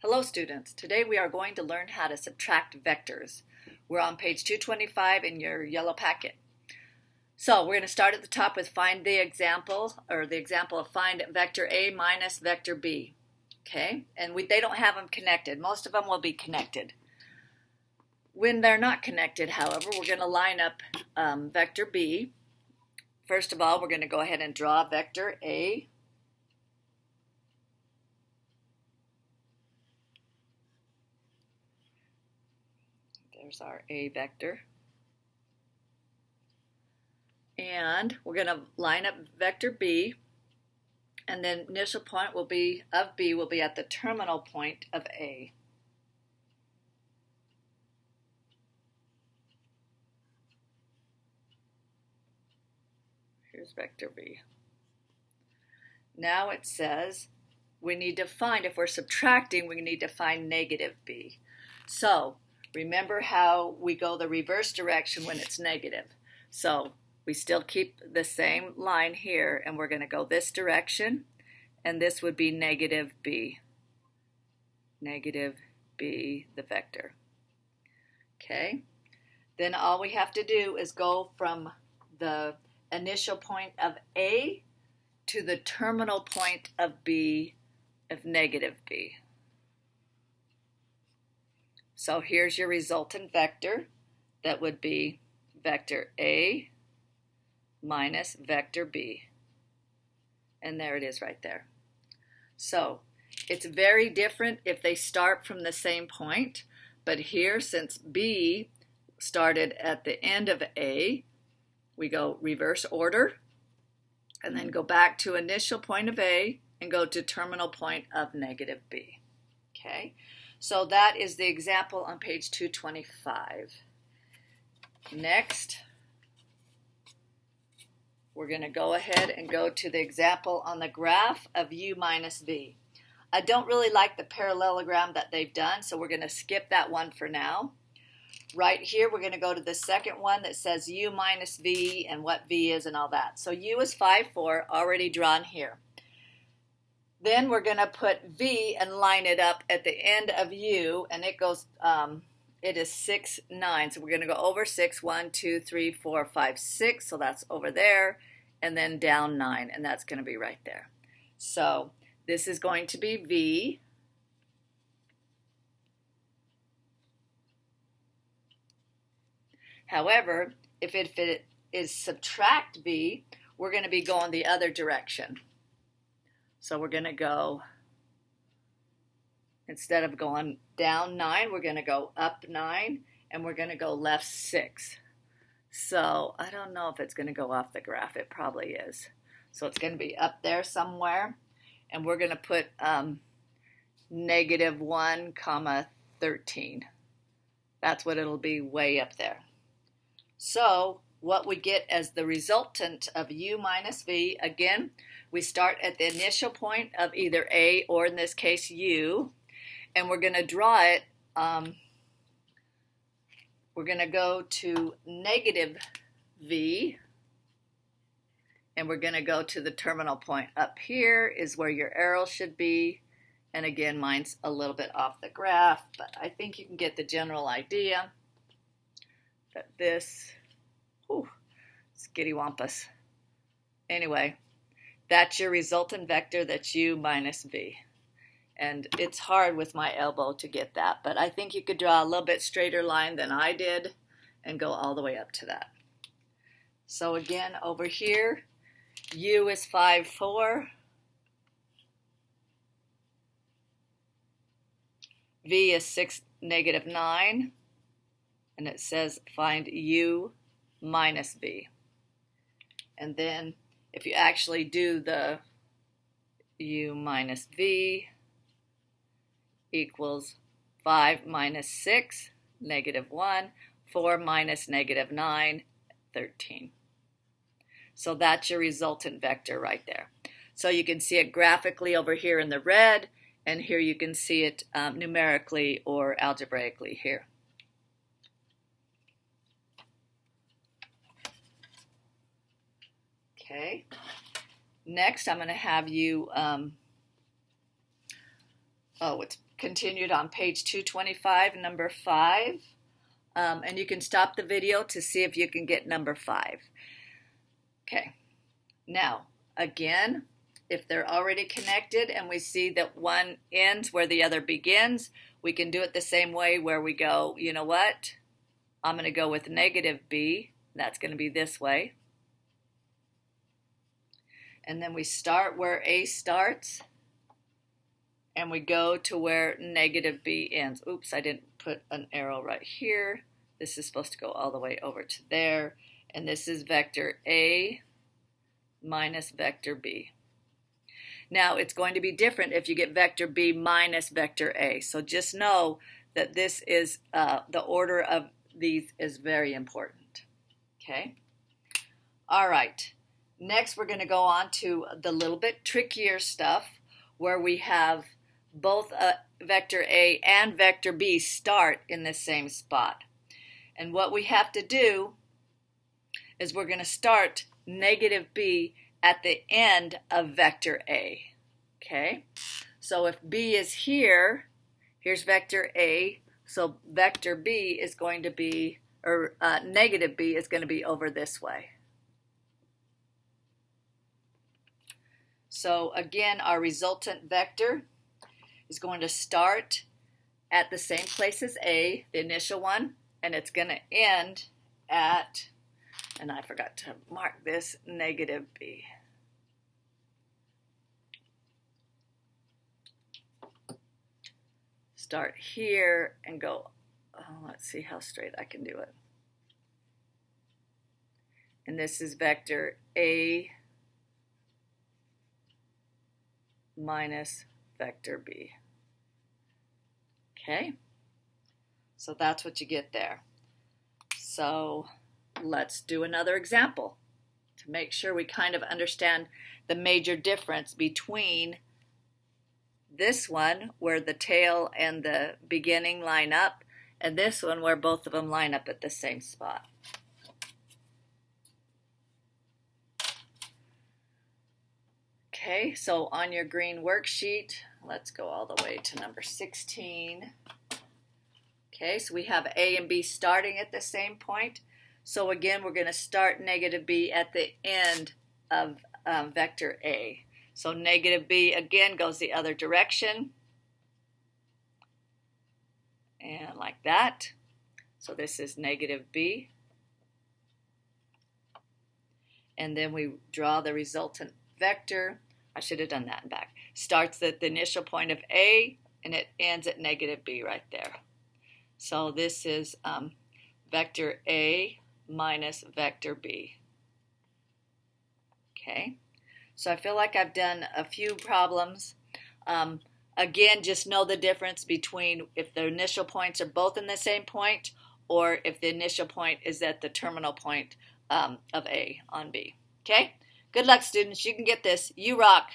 Hello students, today we are going to learn how to subtract vectors. We're on page 225 in your yellow packet. So we're going to start at the top with find the example, or the example of find vector A minus vector B. Okay, and they don't have them connected. Most of them will be connected. When they're not connected, however, we're going to line up vector B. First of all, we're going to go ahead and draw vector A. There's our A vector. And we're going to line up vector B, and then initial point will be of B will be at the terminal point of A. Here's vector B. Now it says we need to find, if we're subtracting, we need to find negative B. So remember how we go the reverse direction when it's negative. So we still keep the same line here, and we're going to go this direction, and this would be negative B. Negative B, the vector. Okay? Then all we have to do is go from the initial point of A to the terminal point of B, of negative B. So here's your resultant vector. That would be vector A minus vector B. And there it is right there. So it's very different if they start from the same point. But here, since B started at the end of A, we go reverse order and then go back to initial point of A and go to terminal point of negative B. Okay? So that is the example on page 225. Next, we're going to go ahead and go to the example on the graph of U minus V. I don't really like the parallelogram that they've done, so we're going to skip that one for now. Right here, we're going to go to the second one that says U minus V and what V is and all that. So U is 5, 4, already drawn here. Then we're going to put V and line it up at the end of U, and it goes, it is 6, 9. So we're going to go over 6, 1, 2, 3, 4, 5, 6. So that's over there, and then down 9, and that's going to be right there. So this is going to be V. However, if it is subtract V, we're going to be going the other direction. So we're going to go, instead of going down 9, we're going to go up 9, and we're going to go left 6. So I don't know if it's going to go off the graph. It probably is. So it's going to be up there somewhere, and we're going to put negative 1, 13. That's what it'll be way up there. So what we get as the resultant of U minus V, again, we start at the initial point of either A or, in this case, U, and we're going to draw it. We're going to go to negative V, and we're going to go to the terminal point. Up here is where your arrow should be, and again, mine's a little bit off the graph, but I think you can get the general idea that this, skittywampus. Anyway, that's your resultant vector, that's U minus V. And it's hard with my elbow to get that, but I think you could draw a little bit straighter line than I did and go all the way up to that. So again, over here, U is 5, 4. V is 6, negative 9. And it says find U minus V. And then if you actually do the U minus V equals 5 minus 6, negative 1, 4 minus negative 9, 13. So that's your resultant vector right there. So you can see it graphically over here in the red, and here you can see it numerically or algebraically here. Okay, next I'm going to have you Oh, it's continued on page 225, number 5. And you can stop the video to see if you can get number 5. Okay, now, again, if they're already connected and we see that one ends where the other begins, we can do it the same way where we go, you know what? I'm going to go with negative b. That's going to be this way. And then we start where a starts, and we go to where negative b ends. Oops, I didn't put an arrow right here. This is supposed to go all the way over to there. And this is vector a minus vector b. Now, it's going to be different if you get vector b minus vector a. So just know that this is, the order of these is very important. Okay? All right. Next, we're going to go on to the little bit trickier stuff where we have both vector a and vector b start in the same spot. And what we have to do is we're going to start negative b at the end of vector a. Okay? So if b is here, here's vector a, so vector b is going to be, or negative b is going to be over this way. So again, our resultant vector is going to start at the same place as a, the initial one, and it's going to end at, and I forgot to mark this, negative b. Start here and go, let's see how straight I can do it. And this is vector a minus vector b. Okay? So that's what you get there. So let's do another example to make sure we kind of understand the major difference between this one where the tail and the beginning line up and this one where both of them line up at the same spot. Okay, so on your green worksheet, let's go all the way to number 16. Okay, so we have a and b starting at the same point. So again, we're going to start negative b at the end of vector a. So negative b again goes the other direction. And like that. So this is negative b. And then we draw the resultant vector. I should have done that in back. Starts at the initial point of a and it ends at negative b right there. So this is vector a minus vector b. Okay, so I feel like I've done a few problems. Again, just know the difference between if the initial points are both in the same point or if the initial point is at the terminal point of A on B. Okay? Good luck, students. You can get this. You rock.